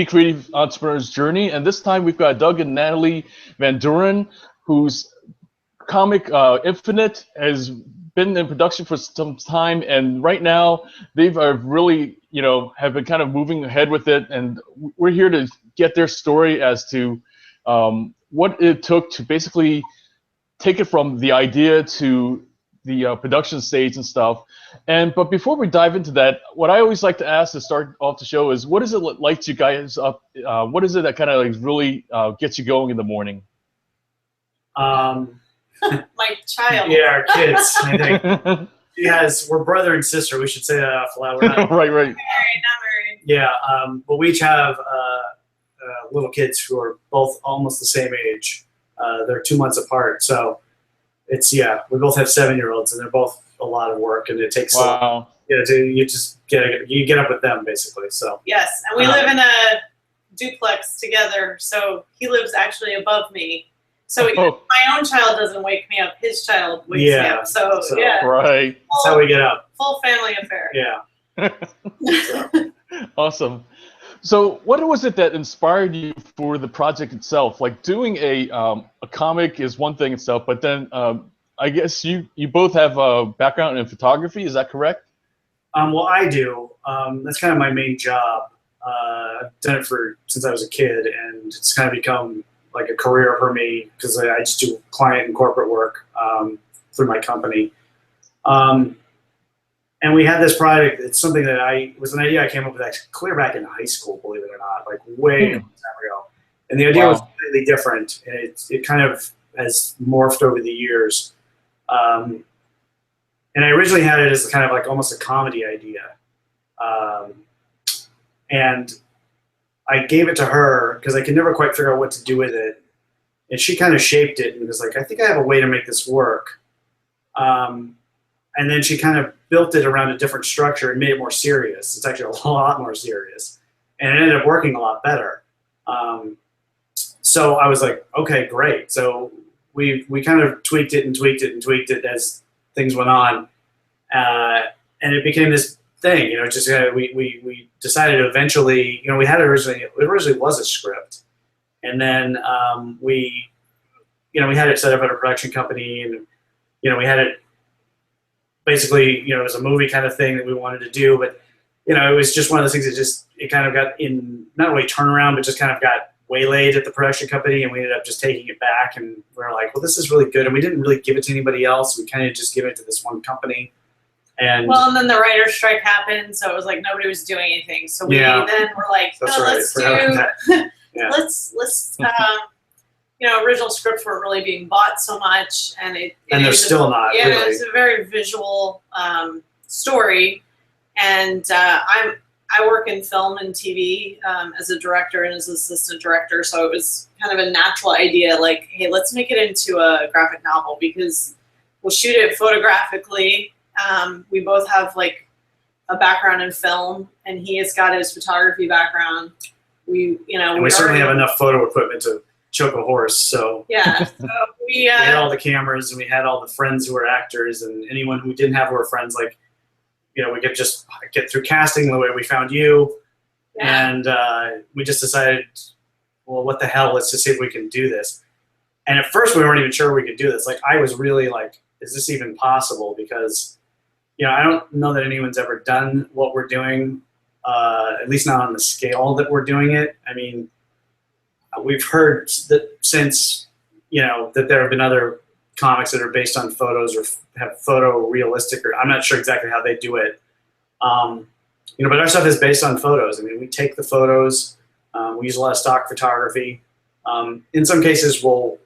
Creative Entrepreneur's Journey. And this time we've got Doug and Natalie Van Doren, whose comic Infinite has been in production for some time, and right now they've really, have been kind of moving ahead with it. And we're here to get their story as to what it took to basically take it from the idea to the production stage and stuff. But before we dive into that, what I always like to ask to start off the show is, what is it lights you guys up? What is it that kind of like really gets you going in the morning? My child. Yeah, our kids. I think we're brother and sister. We should say that out loud. We're not right. Not married. Yeah, but we each have little kids who are both almost the same age. They're 2 months apart, so we both have 7-year-olds, and they're both a lot of work, and it takes wow. you just get up with them basically. So yes, and we live in a duplex together, so he lives actually above me. So my own child doesn't wake me up; his child wakes me up. So yeah, right. That's how we get up. Full family affair. Yeah. Awesome. So, what was it that inspired you for the project itself? Like, doing a comic is one thing itself, but then I guess you both have a background in photography. Is that correct? Well, I do. That's kind of my main job. I've done it since I was a kid, and it's kind of become like a career for me because I just do client and corporate work through my company. And we had this project. It's something that it was an idea I came up with actually clear back in high school, believe it or not, like way time ago. And the idea was completely different, and it kind of has morphed over the years. And I originally had it as kind of like almost a comedy idea. And I gave it to her because I could never quite figure out what to do with it. And she kind of shaped it and was like, I think I have a way to make this work. And then she kind of built it around a different structure and made it more serious. It's actually a lot more serious. And it ended up working a lot better. So I was like, okay, great. So we kind of tweaked it as things went on. And it became this thing, just we decided to eventually, we had it originally was a script. And then we had it set up at a production company, and, we had it basically, it was a movie kind of thing that we wanted to do, but, it was just one of those things that it kind of got in, not really turnaround, but just kind of got waylaid at the production company, and we ended up just taking it back, and we were like, well, this is really good. And we didn't really give it to anybody else. We kind of just gave it to this one company. And then the writer's strike happened, so it was like nobody was doing anything. So we then were like, let's original scripts weren't really being bought so much, and they're still not. Yeah, really. It's a very visual story, and I work in film and TV as a director and as an assistant director, so it was kind of a natural idea, like, hey, let's make it into a graphic novel because we'll shoot it photographically. We both have like a background in film, and he has got his photography background. We certainly have enough photo equipment to choke a horse. So yeah, so we had all the cameras, and we had all the friends who were actors, and anyone who didn't have who were friends. Like, we could just get through casting the way we found you, and we just decided, well, what the hell? Let's just see if we can do this. And at first, we weren't even sure we could do this. Like, I was really like, is this even possible? Because I don't know that anyone's ever done what we're doing, at least not on the scale that we're doing it. I mean, we've heard that since, that there have been other comics that are based on photos or have photo realistic, or I'm not sure exactly how they do it. But our stuff is based on photos. I mean, we take the photos, we use a lot of stock photography. In some cases, we'll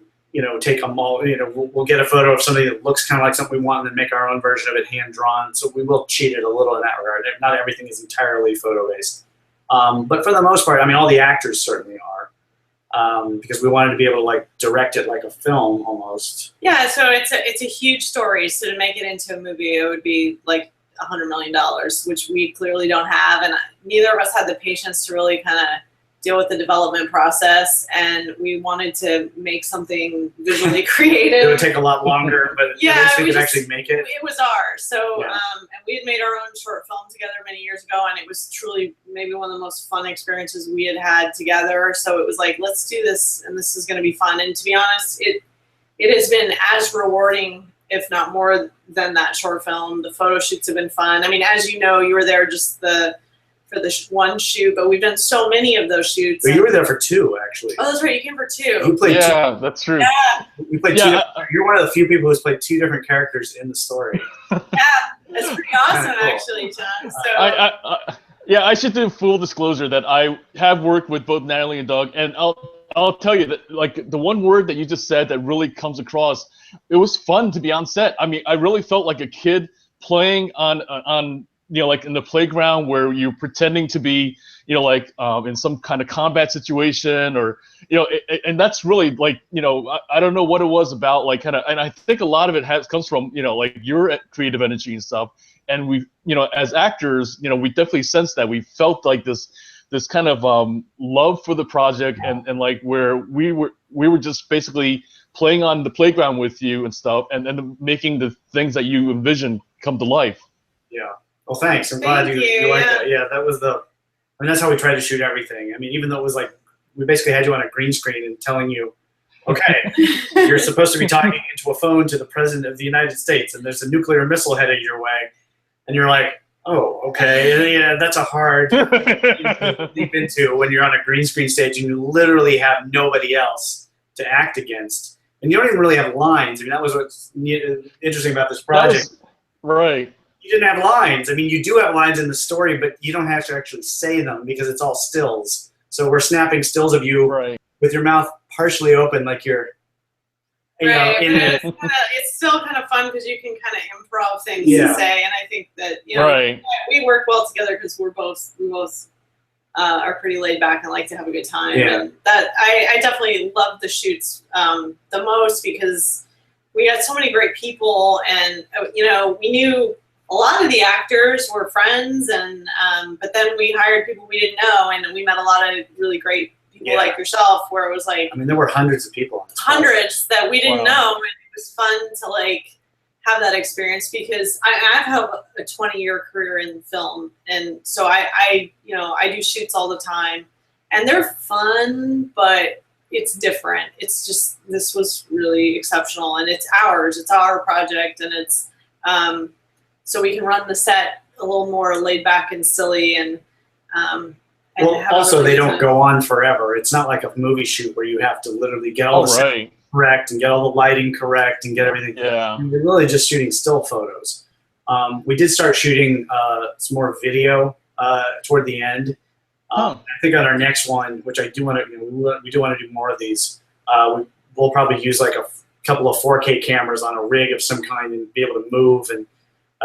take them all, we'll get a photo of somebody that looks kind of like something we want and then make our own version of it hand-drawn. So we will cheat it a little in that regard. Not everything is entirely photo-based. But for the most part, I mean, all the actors certainly are, because we wanted to be able to, like, direct it like a film almost. Yeah, so it's a huge story. So to make it into a movie, it would be like $100 million, which we clearly don't have. And neither of us had the patience to really kind of deal with the development process, and we wanted to make something visually creative. It would take a lot longer, but yeah, we could actually make it. It was ours. So, Yeah. And we had made our own short film together many years ago, and it was truly maybe one of the most fun experiences we had had together. So it was like, let's do this, and this is going to be fun. And to be honest, it has been as rewarding, if not more, than that short film. The photo shoots have been fun. I mean, as you know, you were there just for the one shoot, but we've done so many of those shoots. But you were there for 2, actually. Oh, that's right. You came for 2. You played Yeah, that's true. Yeah, You played 2. You're one of the few people who's played 2 different characters in the story. yeah, that's pretty awesome, Cool. actually, Chang. So. Yeah, I should do full disclosure that I have worked with both Natalie and Doug, and I'll tell you that, like, the one word that you just said that really comes across, it was fun to be on set. I mean, I really felt like a kid playing on you know, like in the playground where you're pretending to be, you know, like in some kind of combat situation, or, you know, and that's really like, you know, I don't know what it was about, like, kind of, and I think a lot of it comes from, you know, like your creative energy and stuff. And we, you know, as actors, you know, we definitely sensed that. We felt like this kind of love for the project, and like where we were just basically playing on the playground with you and stuff, and then making the things that you envision come to life. Yeah. Well, thanks. I'm glad you like that. Yeah, that was that's how we tried to shoot everything. I mean, even though it was like, we basically had you on a green screen and telling you, okay, you're supposed to be talking into a phone to the President of the United States, and there's a nuclear missile headed your way. And you're like, oh, okay. And yeah, that's a hard thing to leap into when you're on a green screen stage and you literally have nobody else to act against. And you don't even really have lines. I mean, that was what's interesting about this project. Right. You didn't have lines. I mean, you do have lines in the story, but you don't have to actually say them because it's all stills. So we're snapping stills of you with your mouth partially open, like you're, you know, in it. It's still kind of fun because you can kind of improv things to say, and I think that, you know, we work well together because we both are pretty laid back and like to have a good time. Yeah. And that I definitely loved the shoots the most because we had so many great people, and you know, we knew a lot of the actors were friends, and but then we hired people we didn't know, and we met a lot of really great people like yourself, where it was like, I mean, there were hundreds of people on this hundreds that we didn't know, and it was fun to like have that experience because I've had a 20-year career in film, and so I you know, I do shoots all the time, and they're fun, but it's different. It's just, this was really exceptional, and it's ours. It's our project, and it's so we can run the set a little more laid back and silly, and well, also they don't go on forever. It's not like a movie shoot where you have to literally get all the set correct and get all the lighting correct and get everything. Yeah. You're really just shooting still photos. We did start shooting some more video toward the end. I think on our next one, which I do want to, you know, we do want to do more of these. We'll probably use like a couple of 4K cameras on a rig of some kind and be able to move, and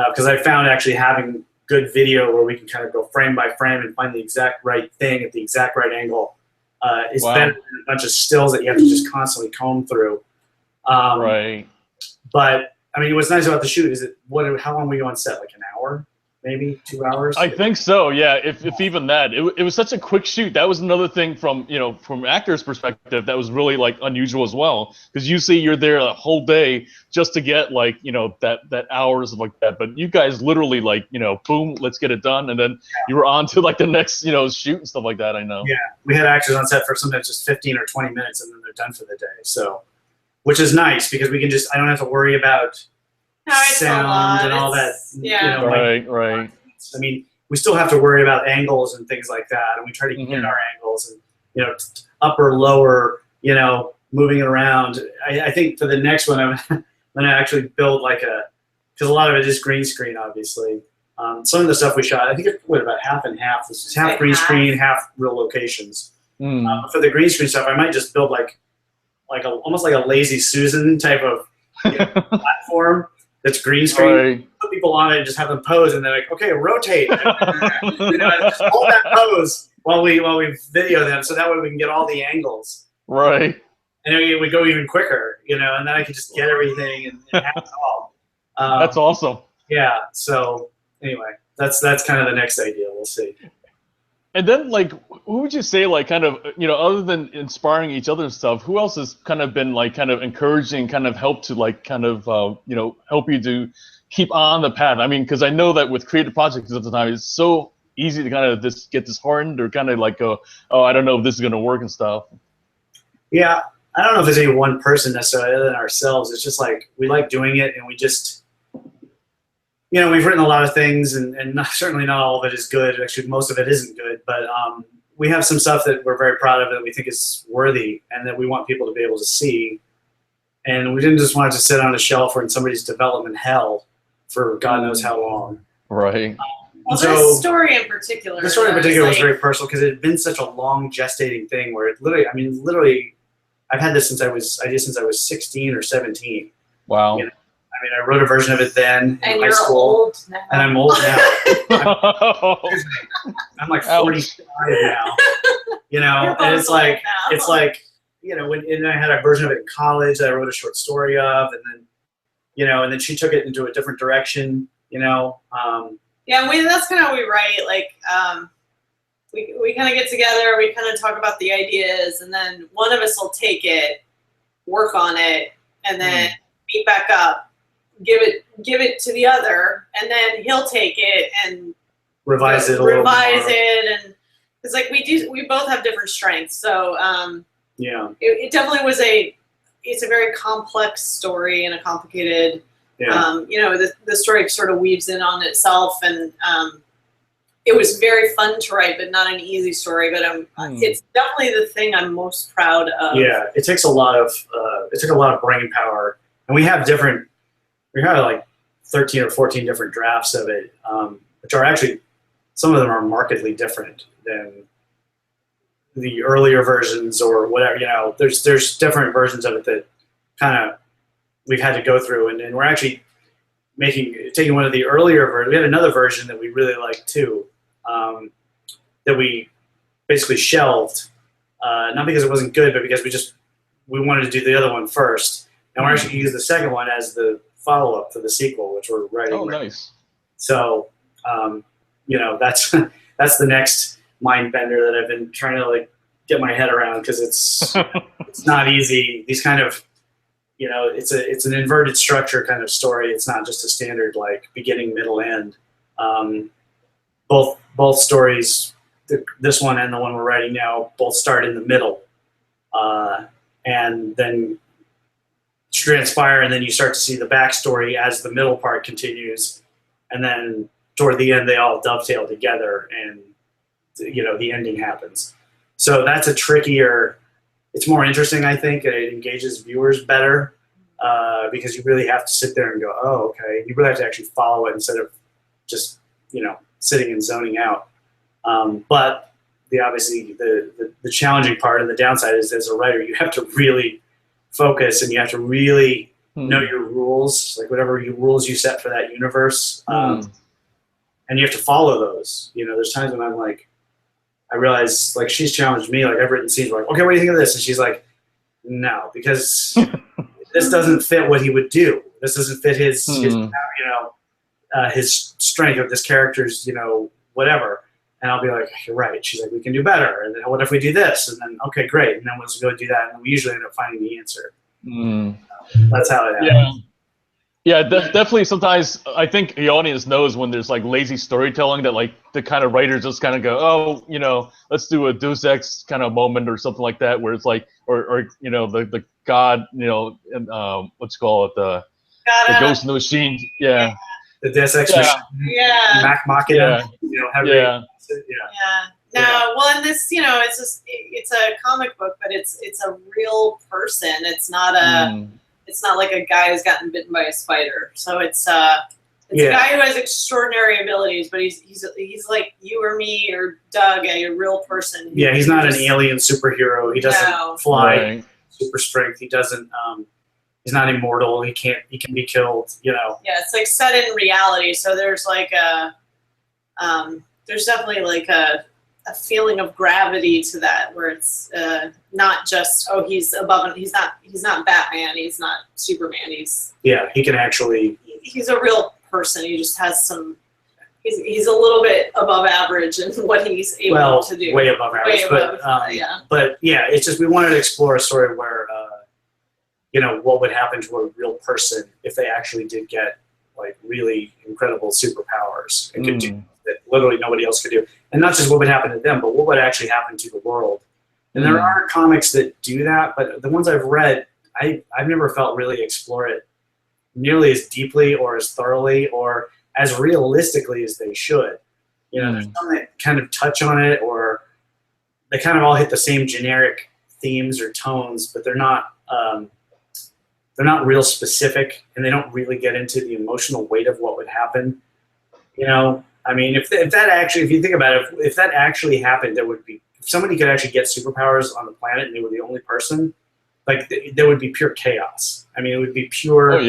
because I found actually having good video where we can kind of go frame by frame and find the exact right thing at the exact right angle is better than a bunch of stills that you have to just constantly comb through. But I mean, what's nice about the shoot is how long were you on set? Like an hour? Maybe 2 hours? I think so, yeah, if even that. It was such a quick shoot. That was another thing from, you know, from actors' perspective that was really like unusual as well, because usually you're there a whole day just to get like, you know, that hours of like that. But you guys literally like, you know, boom, let's get it done, and then you were on to like the next, you know, shoot and stuff like that. I know. Yeah, we had actors on set for sometimes just 15 or 20 minutes, and then they're done for the day. So, which is nice because we can I don't have to worry about sound and all that. Yeah. You know, Right. I mean, we still have to worry about angles and things like that, and we try to get our angles and, you know, upper, lower, you know, moving it around. I think for the next one, I'm going to actually build like because a lot of it is green screen, obviously. Some of the stuff we shot, I think it's about half and half. This is half green screen, half real locations. For the green screen stuff, I might just build almost like a Lazy Susan type of platform that's green screen. Put people on it and just have them pose, and they're like, okay, rotate. You know, just hold that pose while we video them, so that way we can get all the angles. Right. And then we go even quicker, you know, and then I can just get everything and have it all. That's awesome. Yeah. So anyway, that's kind of the next idea. We'll see. And then, like, who would you say, like, kind of, other than inspiring each other and stuff, who else has kind of been, like, kind of encouraging, kind of help to, like, kind of, help you to keep on the path? I mean, because I know that with creative projects at the time, it's so easy to kind of just get disheartened or kind of like go, oh, I don't know if this is going to work and stuff. Yeah, I don't know if there's any one person necessarily other than ourselves. It's just like we like doing it, and we just, we've written a lot of things, and certainly not all of it is good. Actually, most of it isn't good, but we have some stuff that we're very proud of that we think is worthy and that we want people to be able to see. And we didn't just want it to sit on a shelf or in somebody's development hell for God knows how long. Right. Well, this story in particular. The story in particular was very personal because it had been such a long gestating thing where it literally, I've had this since I was 16 or 17. Wow. I wrote a version of it then in high school. Old now. And I'm old now. I'm like 45 now. And it's like, when I had a version of it in college that I wrote a short story of, and then she took it into a different direction, Yeah, that's kind of how we write. Like, we kind of get together, we kind of talk about the ideas, and then one of us will take it, work on it, and then meet back up, give it to the other, and then he'll take it and revise it, and it's like we both have different strengths. So it definitely was it's a very complex story and a complicated. Yeah. The story sort of weaves in on itself, and it was very fun to write, but not an easy story. But it's definitely the thing I'm most proud of. Yeah, it takes a lot of brain power, and we have like 13 or 14 different drafts of it, which are actually, some of them are markedly different than the earlier versions or whatever. There's different versions of it that kind of we've had to go through, and we're actually taking one of the earlier versions. We had another version that we really liked too, that we basically shelved, not because it wasn't good, but because we wanted to do the other one first, and we're actually going to use the second one as the follow-up to the sequel, which we're writing. Oh, nice. So, that's the next mind bender that I've been trying to get my head around, because it's not easy. These kind of it's an inverted structure kind of story. It's not just a standard beginning, middle, end. Both stories, this one and the one we're writing now, both start in the middle, and then transpire, and then you start to see the backstory as the middle part continues, and then toward the end they all dovetail together, and the ending happens. So that's it's more interesting, I think, and it engages viewers better, because you really have to sit there and go, oh, okay. You really have to actually follow it instead of just, sitting and zoning out. But obviously the challenging part and the downside is, as a writer, you have to really focus, and you have to really know your rules, whatever rules you set for that universe, and you have to follow those. There's times when I'm I realize, she's challenged me, I've written scenes where okay, what do you think of this? And she's like, no, because this doesn't fit what he would do. This doesn't fit his strength of this character's, whatever. And I'll be like, you're right. She's like, we can do better. And then what if we do this? And then, okay, great. And then we'll just go do that. And we usually end up finding the answer. That's how it happens. Yeah, definitely. Sometimes I think the audience knows when there's lazy storytelling that the kind of writers just kind of go, oh, let's do a Deus Ex kind of moment or something like that, where it's or the God, and what's called the Ghost in the Machine. Yeah. The Deus Ex Machine. Yeah. Mac Machina. No, well, and this, it's a comic book, but it's a real person. It's not it's not like a guy who's gotten bitten by a spider. So it's a guy who has extraordinary abilities, but he's like you or me or Doug, a real person. Yeah, he's not an alien superhero. He doesn't fly super strength. He doesn't. He's not immortal. He can be killed. Yeah, it's set in reality. So there's there's definitely a feeling of gravity to that, where it's not just he's above and he's not Batman, he's not Superman, he can actually, he's a real person. He just has some he's a little bit above average in what he's able to do. Way above average. Way above, yeah. But yeah, it's just we wanted to explore a story where, you know, what would happen to a real person if they actually did get like really incredible superpowers and could do that literally nobody else could do. And not just what would happen to them, but what would actually happen to the world. And there are comics that do that, but the ones I've read, I've never felt really explore it nearly as deeply or as thoroughly or as realistically as they should. You know, there's some that kind of touch on it, or they kind of all hit the same generic themes or tones, but they're not real specific, and they don't really get into the emotional weight of what would happen. You know, I mean, if you think about it, if that actually happened, there would be, if somebody could actually get superpowers on the planet and they were the only person, like there would be pure chaos. I mean, it would be pure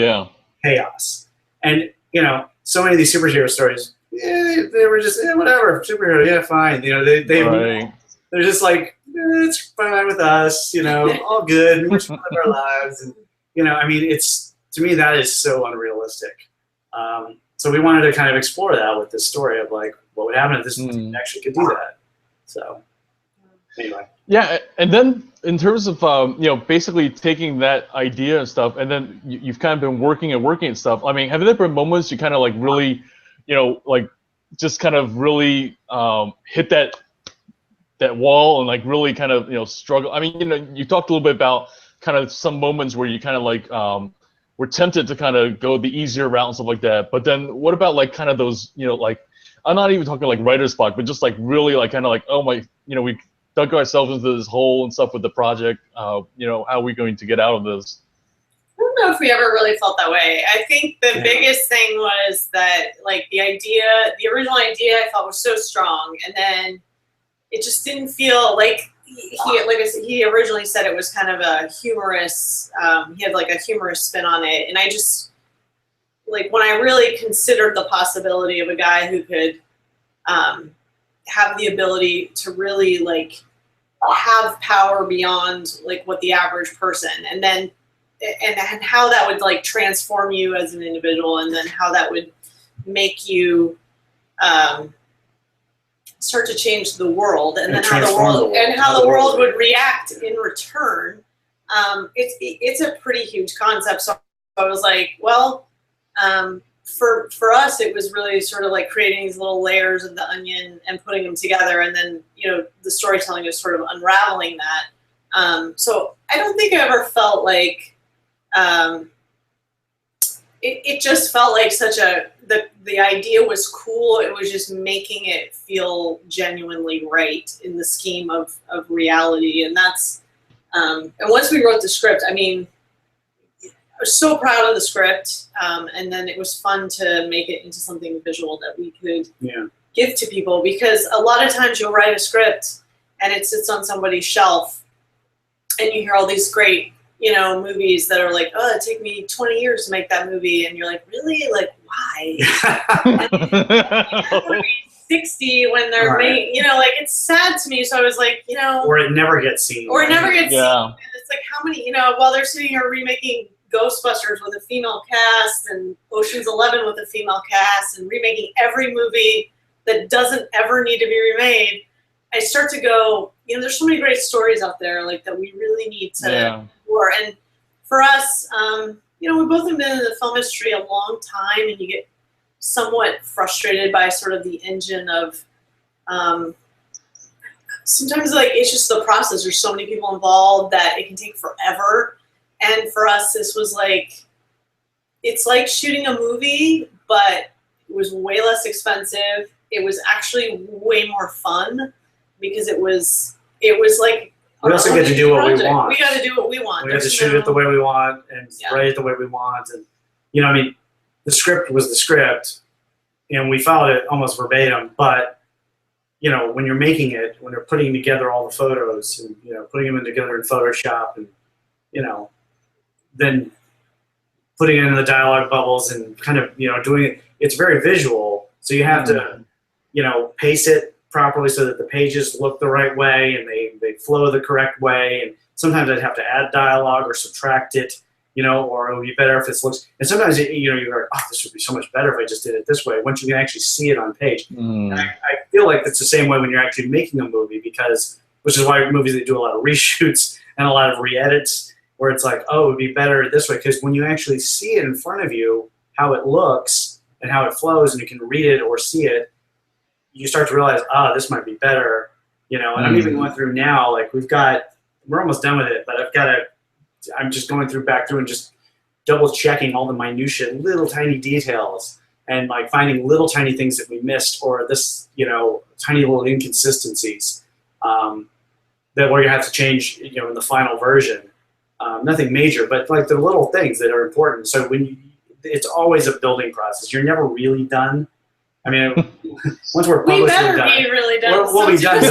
chaos. And, you know, so many of these superhero stories, they were just, whatever, superhero, yeah, fine. You know, they're just like, it's fine with us, you know, all good, we're just live our lives. And, you know, I mean, to me, that is so unrealistic. So we wanted to kind of explore that with this story of like, what would happen if this person actually could do that? So, anyway. Yeah, and then in terms of you know, basically taking that idea and stuff, and then you've kind of been working and stuff. I mean, have there been moments you kind of like really, you know, like just kind of really hit that wall and like really kind of, you know, struggle? I mean, you know, you talked a little bit about kind of some moments where you kind of like were tempted to kind of go the easier route and stuff like that. But then what about like kind of those, you know, like, I'm not even talking like writer's block, but just like really like kind of like, oh my, you know, we dug ourselves into this hole and stuff with the project. You know, how are we going to get out of this? I don't know if we ever really felt that way. I think the biggest thing was that like the original idea I felt was so strong, and then it just didn't feel like he originally said it was kind of a humorous, he had like a humorous spin on it. And I just, like, when I really considered the possibility of a guy who could have the ability to really like have power beyond like what the average person, and then, and how that would like transform you as an individual, and then how that would make you, start to change the world, and then how the world would react in return. It's a pretty huge concept. So I was like, well, for us, it was really sort of like creating these little layers of the onion and putting them together, and then, you know, the storytelling is sort of unraveling that. So I don't think I ever felt like it just felt like such a, the idea was cool. It was just making it feel genuinely right in the scheme of reality. And that's, and once we wrote the script, I mean, I was so proud of the script. And then it was fun to make it into something visual that we could give to people, because a lot of times you'll write a script and it sits on somebody's shelf and you hear all these great, you know, movies that are like, oh, it took me 20 years to make that movie. And you're like, really? Like, why? And 60 when they're made, you know, like, it's sad to me. So I was like, you know. Or it never gets seen. Or it never gets seen. And it's like, how many, you know, while they're sitting here remaking Ghostbusters with a female cast and Ocean's 11 with a female cast and remaking every movie that doesn't ever need to be remade, I start to go, you know, there's so many great stories out there like that we really need to explore. And for us, you know, we've both been in the film industry a long time, and you get somewhat frustrated by sort of the engine of, sometimes like it's just the process. There's so many people involved that it can take forever. And for us, this was like, it's like shooting a movie, but it was way less expensive. It was actually way more fun because it was like, we also get to do what we want. We got to do what we want. We got to shoot it the way we want and write it the way we want. And, you know, I mean, the script was the script, and we followed it almost verbatim. But, you know, when you're making it, when you're putting together all the photos and, you know, putting them together in Photoshop and, you know, then putting it in the dialogue bubbles and kind of, you know, doing it, it's very visual. So you have to, you know, pace it properly so that the pages look the right way and they flow the correct way. And sometimes I'd have to add dialogue or subtract it. you know, or it would be better if this looks. And sometimes you know, you're like, oh, this would be so much better if I just did it this way. Once you can actually see it on page, and I feel like it's the same way when you're actually making a movie, because which is why movies, they do a lot of reshoots and a lot of re-edits, where it's like, oh, it would be better this way, because when you actually see it in front of you, how it looks and how it flows, and you can read it or see it, you start to realize, this might be better, you know. And I'm even going through now, like we're almost done with it, but I'm just going back through and just double checking all the minutiae, little tiny details, and like finding little tiny things that we missed, or this, you know, tiny little inconsistencies that we're gonna have to change, you know, in the final version. Nothing major, but like the little things that are important. So it's always a building process. You're never really done. I mean, once we're published, we better we're done. be really done. We'll be done.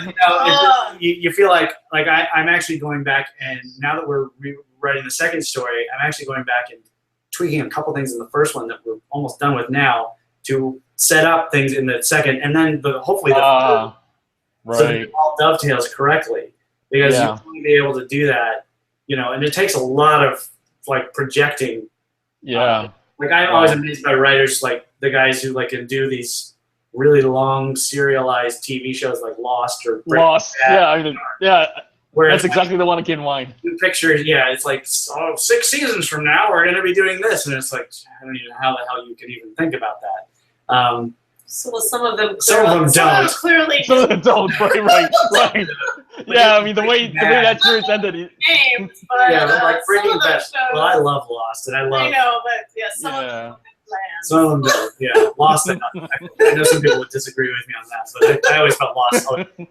You know, you feel like I'm actually going back, and now that we're rewriting the second story, I'm actually going back and tweaking a couple things in the first one that we're almost done with now to set up things in the second, and then hopefully the third, so that it all dovetails correctly. Because you want to be able to do that, you know, and it takes a lot of like projecting. Yeah. Like I'm always amazed by writers, like the guys who like can do these really long serialized TV shows like Lost or Lost. Yeah, I mean, yeah. Where that's exactly the one that came in mind. Pictures, yeah, it's like 6 seasons from now we're going to be doing this, and it's like I don't even know how the hell you can even think about that. So some of them don't. Clearly, some of them don't. Right. Yeah, I mean the way that series ended. Names, but yeah, like Breaking Bad. Shows, well, I love Lost, and I know, but yeah, some of them land. Some of them don't. Yeah, Lost. I know some people would disagree with me on that, but I always felt Lost always planned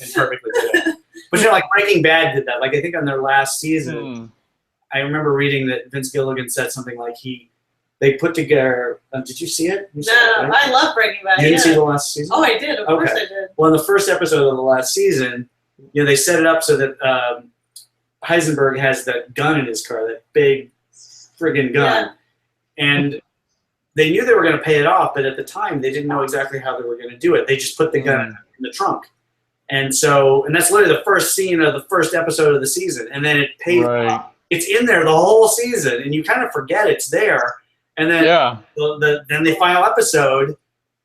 and perfectly did it. But you know, like Breaking Bad did that. Like I think on their last season, I remember reading that Vince Gilligan said something like they put together. Did you see it? You no, it, right? I love Breaking Bad. You didn't see the last season? Oh, I did. Of course I did. Well, in the first episode of the last season, you know, they set it up so that Heisenberg has that gun in his car, that big friggin' gun, and they knew they were going to pay it off, but at the time they didn't know exactly how they were going to do it. They just put the gun in the trunk, and that's literally the first scene of the first episode of the season, and then it pays off. It's in there the whole season, and you kind of forget it's there. And then, then the final episode,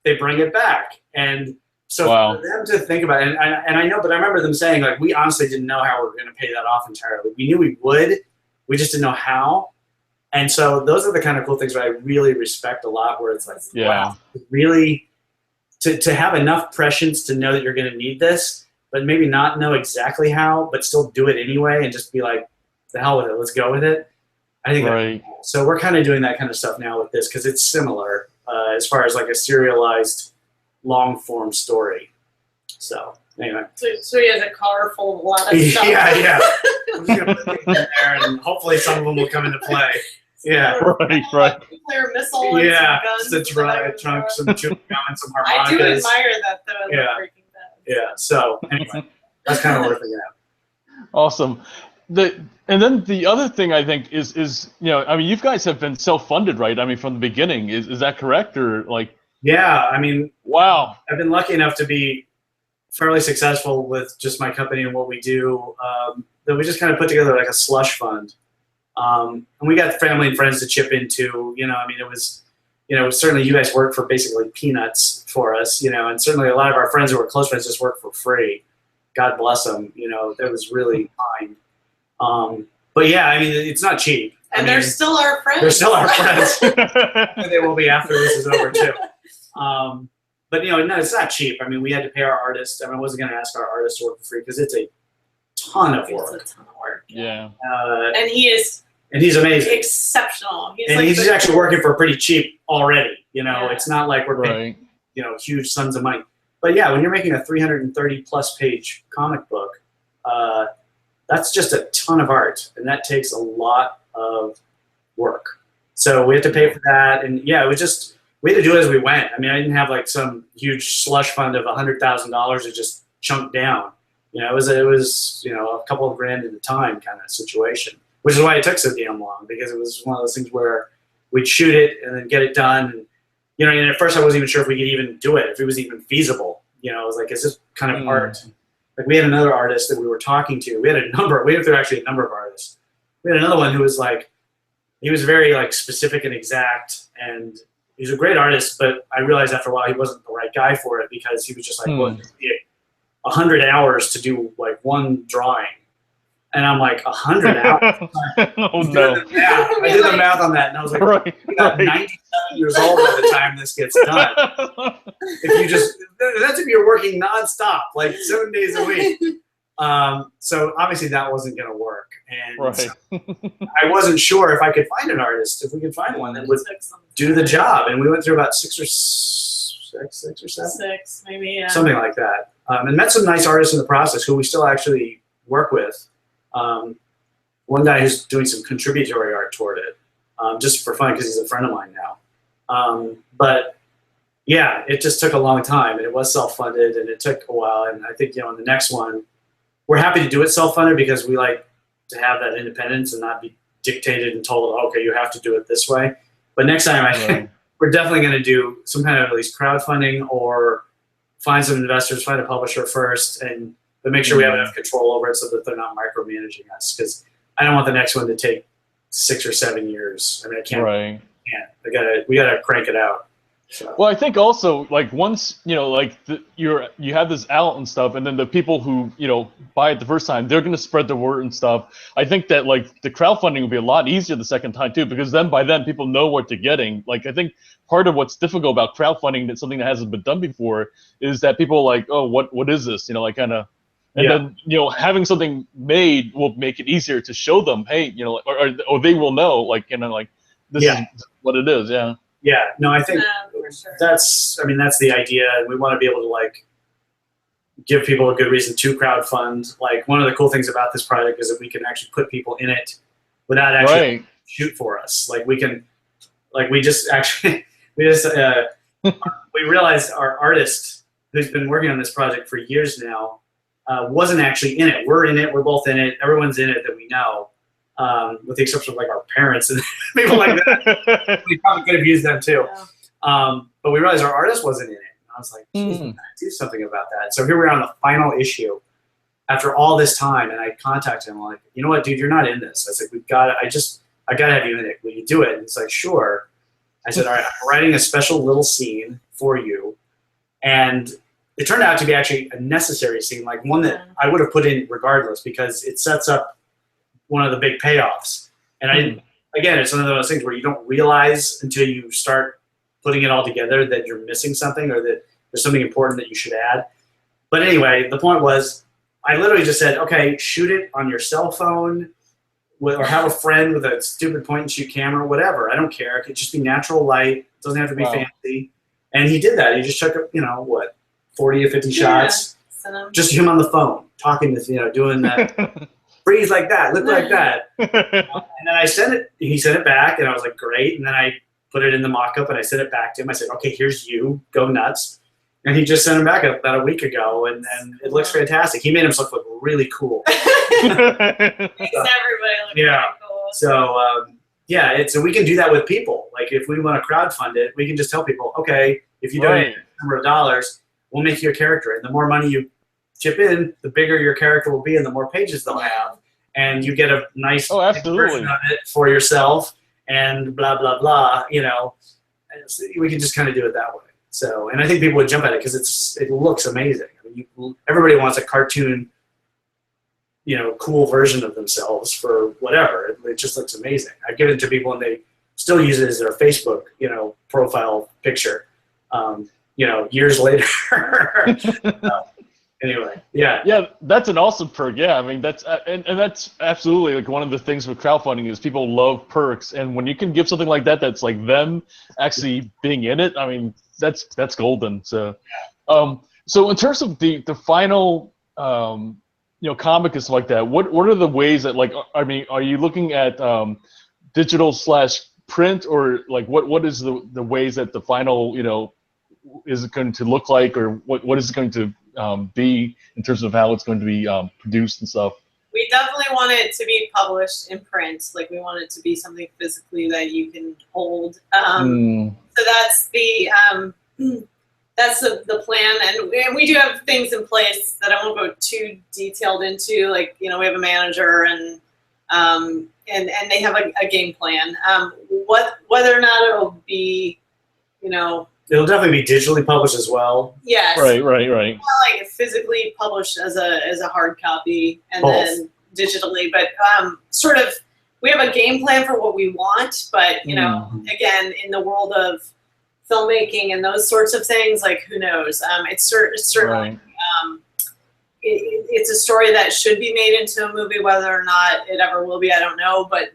they bring it back, and so for them to think about it, and I know, but I remember them saying like, we honestly didn't know how we were going to pay that off entirely. We knew we would, we just didn't know how. And so those are the kind of cool things that I really respect a lot. Where it's like, wow, really, to have enough prescience to know that you're going to need this, but maybe not know exactly how, but still do it anyway, and just be like, the hell with it, let's go with it. I think so. We're kind of doing that kind of stuff now with this because it's similar as far as like a serialized, long form story. So anyway, so he has a car full of a lot of stuff. Yeah. I'm just gonna put things in there, and hopefully some of them will come into play. Yeah, right. Nuclear missile. And some guns. The trunk, some chewing gum, and some harmonicas. I do admire that though. Breaking Bad. Yeah. So anyway, that's kind of what we're thinking of. Awesome. And then the other thing I think is you know, I mean, you guys have been self-funded, right? I mean, from the beginning, is that correct, or like? Yeah, I mean, wow. I've been lucky enough to be fairly successful with just my company and what we do. That we just kind of put together like a slush fund, and we got family and friends to chip into. You know, I mean, it was, you know, certainly you guys worked for basically peanuts for us, you know, and certainly a lot of our friends who were close friends just worked for free. God bless them. You know, that was really kind. But yeah, I mean, it's not cheap. And they're still our friends. They're still our friends. They will be after this is over too. But you know, no, it's not cheap. I mean, we had to pay our artists. I mean, I wasn't going to ask our artists to work for free because it's a ton of work. It's a ton of work. Yeah. And he's amazing. Exceptional. He's actually working for pretty cheap already. You know, it's not like we're paying, you know, huge sums of money. But yeah, when you're making a 330+ page comic book, that's just a ton of art, and that takes a lot of work. So we had to pay for that, and yeah, it was just, we had to do it as we went. I mean, I didn't have like some huge slush fund of $100,000 to just chunk down. You know, it was you know, a couple of grand at a time kind of situation, which is why it took so damn long, because it was one of those things where we'd shoot it and then get it done. And, you know, and at first I wasn't even sure if we could even do it, if it was even feasible. You know, I was like, is this kind of art? Like we had another artist that we were talking to. We went through actually a number of artists. we had another one who was like, he was very like specific and exact, and he's a great artist, but I realized after a while he wasn't the right guy for it because he was just like, well, 100 hours to do like one drawing. And I'm like, 100 hours? Oh, no. I did the math on that, and I was like, right, I'm about 97 years old by the time this gets done. If you just, that's if you're working nonstop, like 7 days a week. So obviously that wasn't going to work. And right. I wasn't sure if I could find an artist, if we could find one that would do the job. And we went through about six or seven? Six, maybe, yeah. Something like that. And met some nice artists in the process who we still actually work with. One guy who's doing some contributory art toward it, just for fun because he's a friend of mine now. But yeah, it just took a long time, and it was self-funded, and it took a while. And I think, on the next one, we're happy to do it self-funded because we like to have that independence and not be dictated and told, okay, you have to do it this way. But next time, we're definitely going to do some kind of at least crowdfunding or find some investors, find a publisher first, but make sure we have enough control over it so that they're not micromanaging us. Because I don't want the next one to take 6 or 7 years. I mean, I can't. Right. We gotta crank it out. So. Well, I think also like once like you have this out and stuff, and then the people who buy it the first time, they're gonna spread the word and stuff. I think that like the crowdfunding will be a lot easier the second time too, because then by then people know what they're getting. Like I think part of what's difficult about crowdfunding, that's something that hasn't been done before, is that people are like, oh, what is this? Like kind of. And then having something made will make it easier to show them, hey, or they will know, like like this is what it is, yeah. Yeah, no, I think for sure. that's the idea. We want to be able to like give people a good reason to crowdfund. Like one of the cool things about this project is that we can actually put people in it without actually shoot for us. Like we can, like we realized our artist who's been working on this project for years now wasn't actually in it. We're in it. We're both in it. Everyone's in it that we know. With the exception of like our parents and people like that. We probably could have used them too. Yeah. But we realized our artist wasn't in it. And I was like, geez, we gotta do something about that. So here we are on the final issue after all this time, and I contacted him. I'm like, you know what, dude, you're not in this. I was like, I gotta have you in it. Will you do it? And he's like, sure. I said, all right, I'm writing a special little scene for you. And it turned out to be actually a necessary scene, like one that I would have put in regardless, because it sets up one of the big payoffs. And again, it's one of those things where you don't realize until you start putting it all together that you're missing something or that there's something important that you should add. But anyway, the point was, I literally just said, okay, shoot it on your cell phone or have a friend with a stupid point and shoot camera, whatever. I don't care. It could just be natural light. It doesn't have to be fancy. And he did that. He just took, 40 or 50 shots. Just him on the phone, talking to, doing that. Breathe like that, look like that. And then I sent it, he sent it back, and I was like, great. And then I put it in the mock-up, and I sent it back to him. I said, okay, here's you, go nuts. And he just sent it back about a week ago, and it looks fantastic. He made himself look really cool. Makes everybody look really cool. So, so we can do that with people. Like, if we want to crowdfund it, we can just tell people, okay, if you donate a number of dollars, we'll make you a character. And the more money you chip in, the bigger your character will be and the more pages they'll have. And you get a nice version of it for yourself and blah, blah, blah, And we can just kind of do it that way. So, and I think people would jump at it because it looks amazing. I mean, everybody wants a cartoon, cool version of themselves for whatever. It just looks amazing. I've given it to people and they still use it as their Facebook, profile picture, years later. Anyway, yeah, that's an awesome perk. Yeah, I mean that's and that's absolutely like one of the things with crowdfunding is people love perks, and when you can give something like that, that's like them actually being in it. I mean that's golden. So, so in terms of the final comic and stuff like that, what are the ways that I mean, are you looking at digital/print, or like what is the ways that the final is it going to look like, or what is it going to be in terms of how it's going to be produced and stuff? We definitely want it to be published in print. Like we want it to be something physically that you can hold. So that's the plan, and we do have things in place that I won't go too detailed into. Like we have a manager and and they have a game plan. Whether or not it'll be, you know, it'll definitely be digitally published as well. yes, Right. not like physically published as a hard copy and Both. then digitally, but sort of we have a game plan for what we want, but you know, again, in the world of filmmaking and those sorts of things, like who knows? It's certainly Right. it's a story that should be made into a movie. Whether or not it ever will be, I don't know. But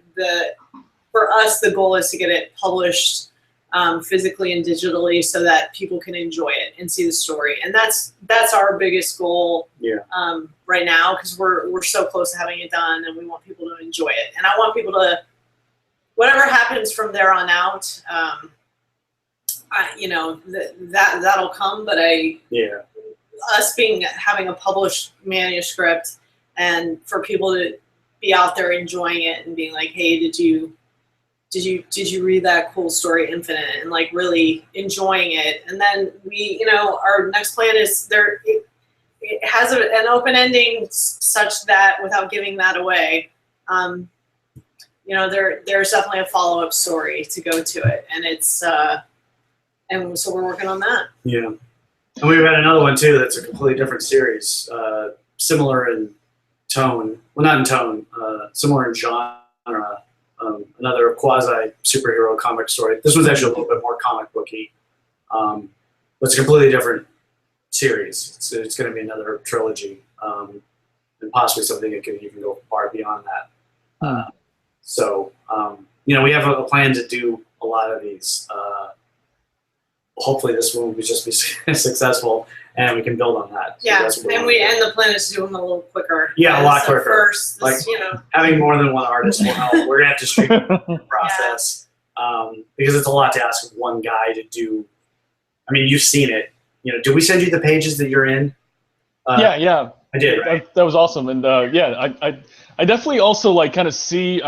for us, the goal is to get it published physically and digitally so that people can enjoy it and see the story. And that's our biggest goal right now, because we're so close to having it done, and we want people to enjoy it. And I want people to, whatever happens from there on out, you know, that'll come. But us having a published manuscript, and for people to be out there enjoying it and being like, hey, did you read that cool story Infinite, and like really enjoying it. And then we, you know, our next plan is it has an open ending such that, without giving that away, you know, there's definitely a follow-up story to go to it, and it's and so we're working on that. Yeah. And we've got another one too that's a completely different series, similar in tone. Well, not in tone, similar in genre. Another quasi superhero comic story. This one's actually a little bit more comic booky, but it's a completely different series. It's going to be another trilogy, and possibly something that could even go far beyond that. So, you know, we have a plan to do a lot of these. Hopefully, this one will just be successful, and we can build on that. So and the plan is to do them a little quicker. Yeah, a lot quicker. First, like, you know, having more than one artist will help. We're gonna have to streamline the process because it's a lot to ask one guy to do. I mean, you've seen it. You know, did we send you the pages that you're in? Yeah. I did. Right? That was awesome, and I definitely also like kind of see.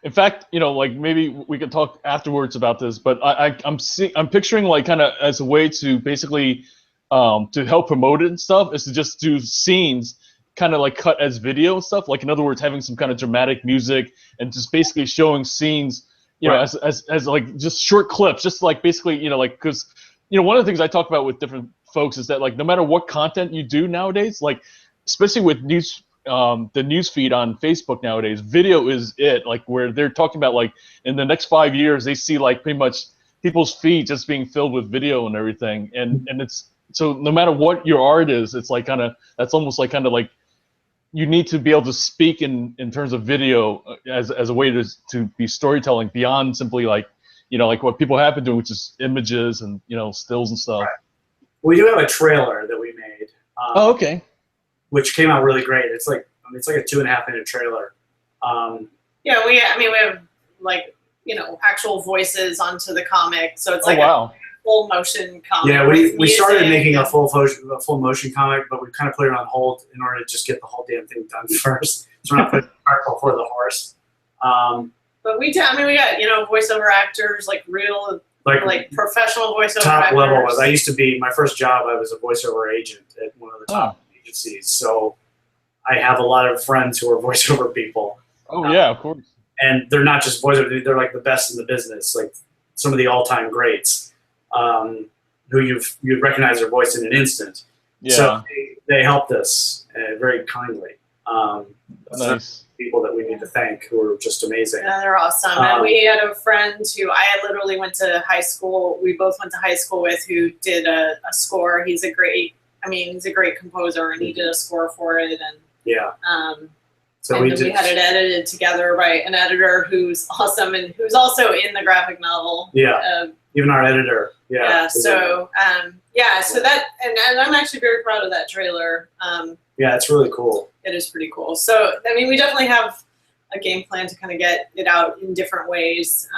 In fact, you know, like maybe we could talk afterwards about this, but I'm picturing like kind of as a way to basically to help promote it and stuff is to just do scenes kind of like cut as video and stuff. Like in other words, having some kind of dramatic music and just basically showing scenes, you know, as like just short clips, just like basically, you know, like because you know one of the things I talk about with different folks is that like no matter what content you do nowadays, like especially with the news feed on Facebook nowadays, video is it. Like where they're talking about like in the next 5 years they see like pretty much people's feed just being filled with video and everything, and it's so no matter what your art is, it's like kind of that's almost like kind of like you need to be able to speak in terms of video as a way to be storytelling beyond simply like, you know, like what people have been doing, which is images and, you know, stills and stuff. Right. We do have a trailer that we made. Okay. Which came out really great. It's like, I mean, it's like a 2.5-minute trailer. We have like, you know, actual voices onto the comic, so it's like wow. full motion comic. Yeah, we started making a full motion comic, but we kind of put it on hold in order to just get the whole damn thing done first. So we're not putting the cart before the horse. But we got, you know, voiceover actors, like real, like professional voiceover top actors. level. I used to be, my first job, I was a voiceover agent at one of the top agencies. So I have a lot of friends who are voiceover people. Oh yeah, of course. And they're not just voiceover; they're like the best in the business, like some of the all-time greats, who you'd recognize their voice in an instant. Yeah. So they helped us very kindly. Nice. People that we need to thank who are just amazing. Yeah, they're awesome. And we had a friend who I literally went to high school. We both went to high school with, who did a score. He's a great composer, and he did a score for it. And so we had it edited together by an editor who's awesome and who's also in the graphic novel. Yeah. Even our editor. Yeah. Yeah. So so that and I'm actually very proud of that trailer. Yeah, it's really cool. It is pretty cool. So I mean, we definitely have a game plan to kind of get it out in different ways.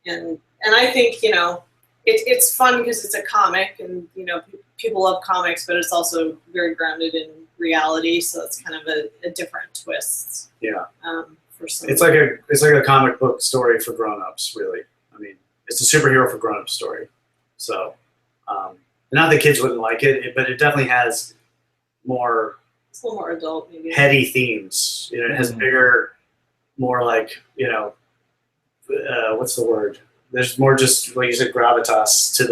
And I think, you know, it's fun because it's a comic, and you know, people love comics, but it's also very grounded in reality. So it's kind of a different twist. Yeah. For some. It's like a comic book story for grown-ups, really. I mean, it's a superhero for grown-up story. So, not that kids wouldn't like it, but it definitely has more. It's a little more adult, maybe. Heady themes. You know, it has bigger more like, you know, what's the word? There's more just, like you said, gravitas to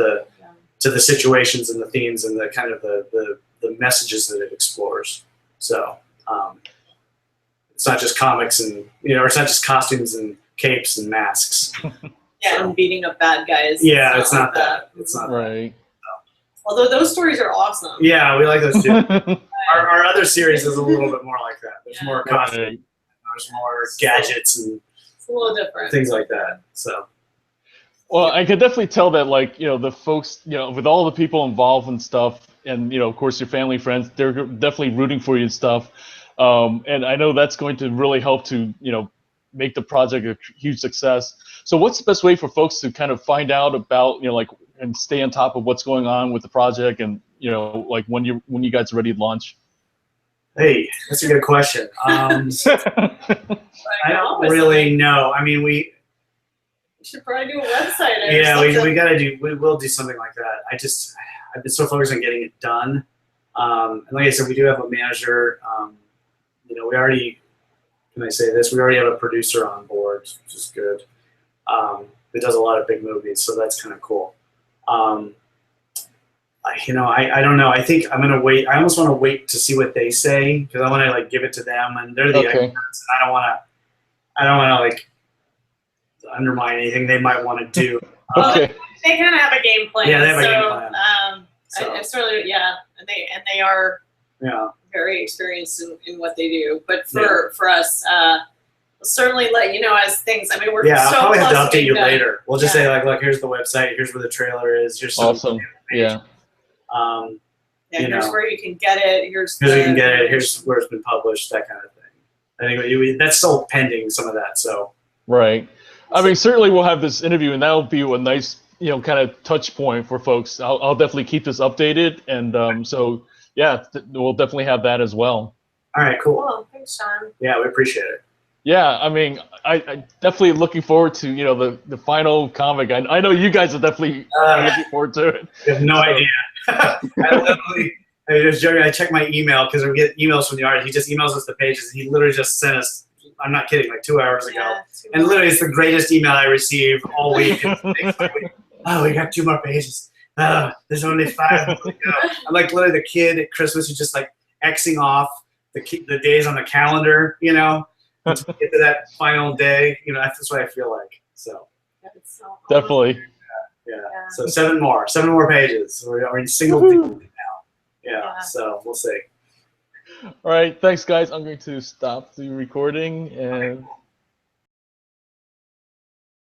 the situations and the themes and the kind of the messages that it explores. So it's not just comics and, you know, it's not just costumes and capes and masks. Yeah, and beating up bad guys. Yeah, it's not that. It's not right. that. Although those stories are awesome. Yeah, we like those too. Our other series is a little bit more like that. There's more costumes, Right. there's more gadgets and It's a little different. things like that. So. Well, I could definitely tell that, like, you know, the folks, you know, with all the people involved and stuff, and, you know, of course, your family, friends, they're definitely rooting for you and stuff. And I know that's going to really help to, you know, make the project a huge success. So what's the best way for folks to kind of find out about, you know, like, and stay on top of what's going on with the project and, you know, like when you guys are ready to launch? Hey, that's a good question. I don't really know. I mean, we should probably do a website. Yeah, we will do something like that. I've been so focused on getting it done. And like I said, we do have a manager. You know, we already have a producer on board, which is good. Who does a lot of big movies, so that's kind of cool. You know, I don't know. I think I'm gonna wait. I almost want to wait to see what they say because I want to like give it to them, and they're the experts. And I don't want to like undermine anything they might want to do. Okay. They kind of have a game plan. Yeah, they have a game plan. It's really, and they are Yeah. very experienced in what they do. But for us, we'll certainly let you know as things. I mean, we're I'll so probably have to close update you being done. later. We'll just say like, look, here's the website. Here's where the trailer is. Here's some Awesome. Yeah. Here's where you can get it. Here's where you can get it. Here's where it's been published. That kind of thing. I think that's still pending, some of that. So. Right. I mean, certainly we'll have this interview, and that'll be a nice, you know, kind of touch point for folks. I'll definitely keep this updated, and so yeah, we'll definitely have that as well. All right, cool. Cool. Thanks, Sean. Yeah, we appreciate it. Yeah, I mean, I definitely looking forward to, you know, the final comic. I know you guys are definitely looking forward to it. I have no idea. I was joking. I checked my email because we get emails from the artist. He just emails us the pages. He literally just sent us. I'm not kidding, like 2 hours ago. And literally, it's the greatest email I receive all week. Oh, we got 2 more pages. There's only 5 more to go. I'm like literally the kid at Christmas who's just like Xing off the days on the calendar, you know, to get to that final day. You know, that's what I feel like. So Definitely. Yeah. So 7 more pages. We're in single digits now. Yeah. So we'll see. All right, thanks guys. I'm going to stop the recording and